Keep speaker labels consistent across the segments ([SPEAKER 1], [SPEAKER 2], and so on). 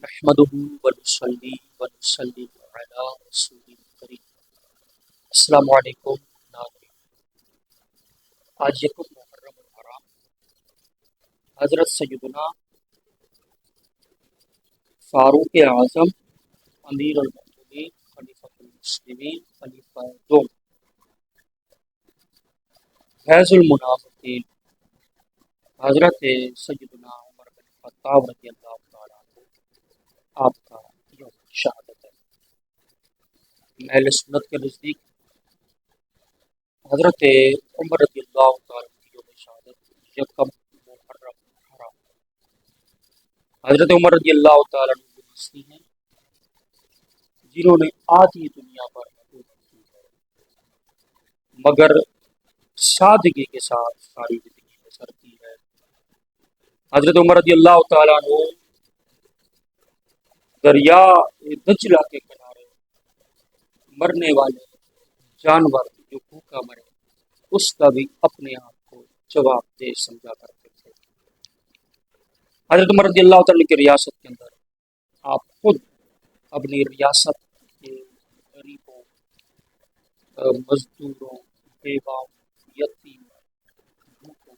[SPEAKER 1] نحمده ونصلي ونسلم على رسول الكريم۔ السلام علیکم ناظرین، آج یکم محرم الحرام حضرت سیدنا فاروق اعظم امیر المؤمنین خلیفۃ المسلمین خلیفہ دوم فیض المنافقین حضرت سیدنا عمر بن خطاب رضی اللہ تعالیٰ عنہ آپ کا یوم شہادت ہے۔ اہل سنت کے نزدیک حضرت عمر رضی اللہ تعالیٰ عنہ کی یوم شہادت یکم محرم حرام۔ حضرت عمر رضی اللہ تعالیٰ عنہ وہ ہستی ہیں جنہوں نے آدھی دنیا پر حکومت کی ہے، مگر سادگی کے ساتھ ساری زندگی بسر کی ہے۔ حضرت عمر رضی اللہ تعالیٰ عنہ دریا دجلہ کے کنارے مرنے والے جانور جو بھوکا مرے اس کا بھی اپنے آپ کو جواب دہ سمجھا کرتے تھے۔ حضرت عمر رضی اللہ تعالیٰ کی ریاست کے اندر آپ خود اپنی ریاست کے غریبوں، مزدوروں، بیواؤں، یتیموں، بھوکوں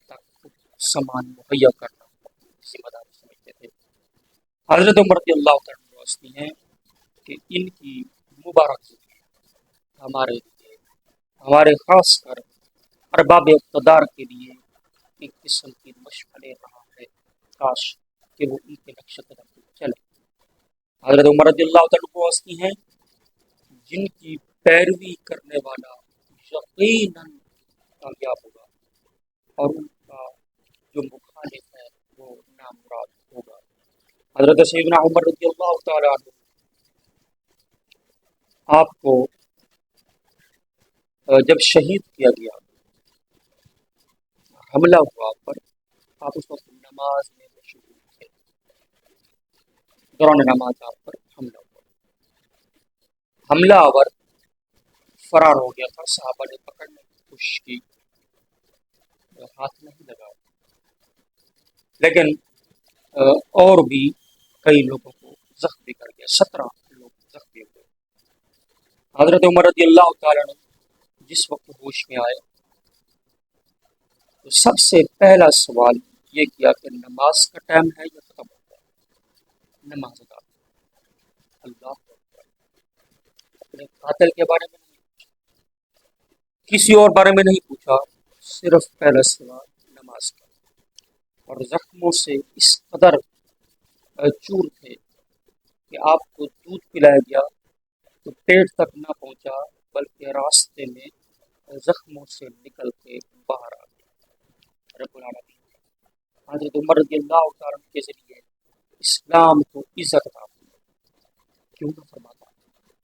[SPEAKER 1] تک خود سامان مہیا کرنا اپنی ذمہ داری سمجھتے تھے۔ حضرت عمر رضی اللہ تعالیٰ واسطی ہیں کہ ان کی مبارک زندگی ہمارے لیے، ہمارے خاص کر ارباب اقتدار کے لیے ایک قسم کی مشعل رہا ہے، کاش کہ وہ ان کے نقش قدم پہ چلے۔ حضرت عمر رضی اللہ تعالیٰ کو واسطی ہیں جن کی پیروی کرنے والا یقیناً کامیاب ہوگا اور ان کا جو مخالف ہے وہ نامراد ہوگا۔ حضرت سیدنا عمر رضی اللہ تعالیٰ عنہ آپ کو جب شہید کیا گیا، حملہ ہوا پر، آپ اس وقت نماز میں مشغول تھے۔ دوران نماز آپ پر حملہ ہوا، حملہ آور فرار ہو گیا تھا، صحابہ نے پکڑنے کی کوشش کی، ہاتھ نہیں لگا، لیکن اور بھی کئی لوگوں کو زخمی کر گیا، 17 لوگ زخمی ہوئے۔ حضرت عمر رضی اللہ تعالیٰ عنہ جس وقت ہوش میں آئے تو سب سے پہلا سوال یہ کیا کہ نماز کا ٹائم ہے یا ختم ہو گیا؟ نماز ادا کی۔ اللہ اکبر۔ اپنے قاتل کے بارے میں نہیں پوچھا، کسی اور بارے میں نہیں پوچھا، صرف پہلا سوال نماز کا۔ اور زخموں سے اس قدر چور تھے کہ آپ کو دودھ پلایا گیا تو پیٹ تک نہ پہنچا بلکہ راستے میں زخموں سے نکل کے باہر آ گیا۔ رب العالمین حضرت عمر رضی اللہ تعالیٰ عنہ کے ذریعے اسلام کو عزت عطا کی، کیوں نہ فرماتا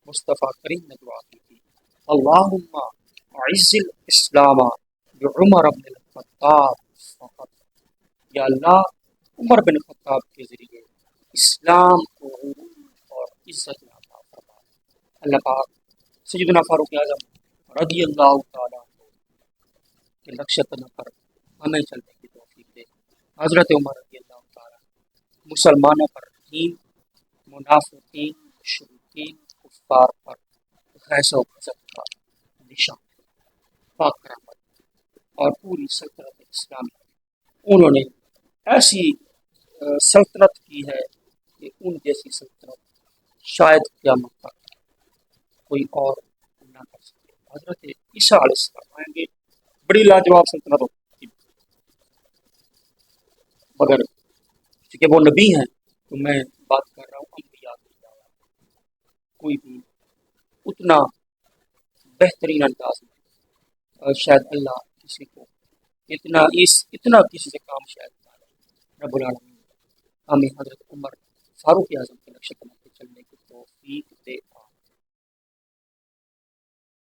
[SPEAKER 1] مصطفیٰ کریم نے دعا کی تھی، اللہم اعز الاسلام بعمر بن الخطاب فقط، یا اللہ عمر بن خطاب کے ذریعے اسلام کو عروج اور عزت عطا فرما۔ اللہ پاک سیدنا فاروق اعظم رضی اللہ تعالیٰ عنہ کے نقش قدم پر ہمیں چلنے کی توفیق دے۔ حضرت عمر رضی اللہ تعالیٰ مسلمانوں پر دین، منافقین، مشرکین، کفار پر غیظ و غضب کا نشان، پاک کرامت اور پوری سلطنت اسلام میں انہوں نے ایسی سلطنت کی ہے کہ ان جیسی سلطنت شاید قیامت تک کوئی اور نہ کر سکے۔ حضرت عیسیٰ علیہ السلام آئیں گے، بڑی لاجواب سلطنت ہوتی، مگر چونکہ وہ نبی ہیں تو میں بات کر رہا ہوں انبیاء کی، کوئی بھی اتنا بہترین انداز میں شاید اللہ کسی کو اتنا کسی سے کام شاید نہ لے۔ رب العالمین ہمیں حضرت عمر فاروق اعظم کے نقش قدم پہ چلنے کی توفیق دے۔